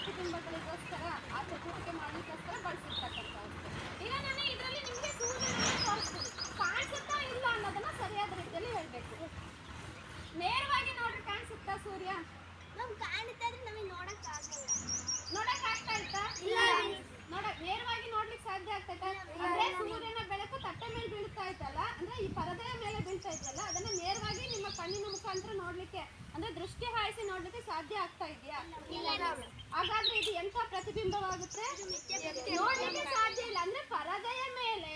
ಪ್ರತಿಬಿಂಬಗಳಿಗೋಸ್ಕರ ಆ ಚಟುವಟಿಕೆ ಮಾಡಲಿಕ್ಕೋಸ್ಕರ ಬಳಸಿರ್ತಕ್ಕಂಥ ವಸ್ತು. ಈಗ ನಾನು ಇದರಲ್ಲಿ ನಿಮಗೆ ಸೂರ್ಯನನ್ನು ತೋರಿಸ್ತೀನಿ, ಕಾಣಿಸುತ್ತಾ ಇಲ್ಲ ಅನ್ನೋದನ್ನ ಸರಿಯಾದ ರೀತಿಯಲ್ಲಿ ಹೇಳಬೇಕು. ನೇರವಾಗಿ ನೋಡ್ರಿ ಕಾಣಿಸುತ್ತಾ ಸೂರ್ಯ? ನಮ್ಗೆ ಕಾಣುತ್ತೆ ಆದ್ರೆ ನಮಗೆ ನೋಡಕ್ ಆಗಲ್ಲ. ನೋಡಕ್ ಆಗ್ತಾ ಇತ್ತಾ? ಇಲ್ಲ. ನೇರವಾಗಿ ನೋಡ್ಲಿಕ್ಕೆ ಸಾಧ್ಯ ಆಗ್ತೈತಾ? ಅಂದ್ರೆ ಸೂರ್ಯನ ಬೆಳಕು ತಟ್ಟೆ ಮೇಲೆ ಬೀಳ್ತಾ ಇತ್ತಲ್ಲ, ಅಂದ್ರೆ ಈ ಪರದೆಯ ಮೇಲೆ ಬೀಳ್ತಾ ಇದೆಯಲ್ಲ, ಅದನ್ನ ನೇರವಾಗಿ ನಿಮ್ಮ ಕಣ್ಣಿನ ಮುಖಾಂತರ ನೋಡ್ಲಿಕ್ಕೆ ಅಂದ್ರೆ ದೃಷ್ಟಿ ಹಾಯಿಸಿ ನೋಡ್ಲಿಕ್ಕೆ ಸಾಧ್ಯ ಆಗ್ತಾ ಇದೆಯಾ? ಹಾಗಾದ್ರೆ ಇದು ಎಂತ ಪ್ರತಿಬಿಂಬವಾಗುತ್ತೆ? ನೋಡ್ಲಿಕ್ಕೆ ಸಾಧ್ಯ ಇಲ್ಲ. ಅಂದ್ರೆ ಪರದೆಯ ಮೇಲೆ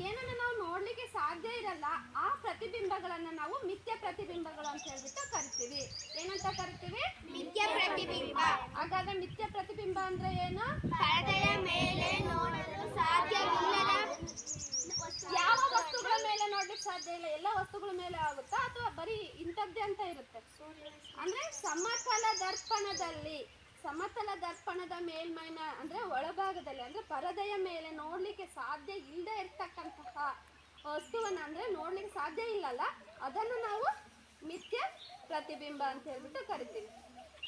ಏನನ್ನ ನಾವು ನೋಡ್ಲಿಕ್ಕೆ ಸಾಧ್ಯ ಇರಲ್ಲ, ಆ ಪ್ರತಿಬಿಂಬಗಳನ್ನ ನಾವು ಮಿಥ್ಯ ಪ್ರತಿಬಿಂಬಗಳು ಅಂತ ಹೇಳ್ಬಿಟ್ಟು ಕರಿತೀವಿ. ಏನಂತ ಕರಿತೀವಿ? ಮಿಥ್ಯ ಪ್ರತಿಬಿಂಬ. ಹಾಗಾದ್ರೆ ಮಿಥ್ಯ ಪ್ರತಿಬಿಂಬ ಅಂದ್ರೆ ಏನು? ಪರದೆಯ ಮೇಲೆ ನೋಡಲು ಸಾಧ್ಯವಿಲ್ಲದ ಯಾವ ವಸ್ತುಗಳ ಮೇಲೆ ನೋಡ್ಲಿಕ್ಕೆ ಸಾಧ್ಯ ಇಲ್ಲ? ಎಲ್ಲ ವಸ್ತುಗಳ ಮೇಲೆ ಆಗುತ್ತಾ ಅಥವಾ ಬರೀ ಇಂಥದ್ದೇ ಅಂತ ಇರುತ್ತೆ? ಅಂದ್ರೆ ಸಮತಲ ದರ್ಪಣದ ಮೇಲ್ಮೈನ ಅಂದ್ರೆ ಒಳಭಾಗದಲ್ಲಿ ಅಂದ್ರೆ ಪರದೆಯ ಮೇಲೆ ನೋಡ್ಲಿಕ್ಕೆ ಸಾಧ್ಯ ಇಲ್ಲದೆ ಇರ್ತಕ್ಕಂತಹ ವಸ್ತುವನ್ನ ಅಂದ್ರೆ ನೋಡ್ಲಿಕ್ಕೆ ಸಾಧ್ಯ ಇಲ್ಲಲ್ಲ, ಅದನ್ನು ನಾವು ಮಿಥ್ಯ ಪ್ರತಿಬಿಂಬ ಅಂತ ಹೇಳ್ಬಿಟ್ಟು ಕರಿತೀವಿ.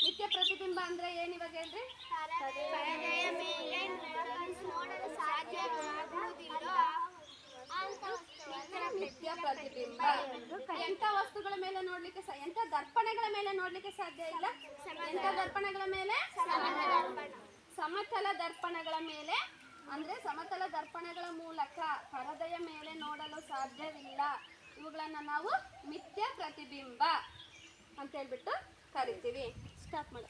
ಮಿಥ್ಯ ಪ್ರತಿಬಿಂಬ ಅಂದ್ರೆ ಏನಿವಾಗ ಹೇಳ್ರಿ? ಪರದೆಯ ಮೇಲೆ ನೋಡಲು ಸಾಧ್ಯವಾಗುವುದಿಲ್ಲ ಮಿಥ್ಯ ಪ್ರತಿಬಿಂಬ. ಎಂತ ವಸ್ತುಗಳ ಮೇಲೆ ನೋಡ್ಲಿಕ್ಕೆ ಎಂತ ದರ್ಪಣಗಳ ಮೇಲೆ ನೋಡ್ಲಿಕ್ಕೆ ಸಾಧ್ಯ ಇಲ್ಲ? ಎಂತ ದರ್ಪಣಗಳ ಮೇಲೆ? ಸಮತಲ ದರ್ಪಣಗಳ ಮೇಲೆ. ಅಂದ್ರೆ ಸಮತಲ ದರ್ಪಣಗಳ ಮೂಲಕ ಪರದೆಯ ಮೇಲೆ ನೋಡಲು ಸಾಧ್ಯವಿಲ್ಲ. ಇವುಗಳನ್ನ ನಾವು ಮಿಥ್ಯ ಪ್ರತಿಬಿಂಬ ಅಂತ ಹೇಳ್ಬಿಟ್ಟು ಕರಿತೀವಿ. ಸ್ಟಾಪ್ ಮಾಡಿ.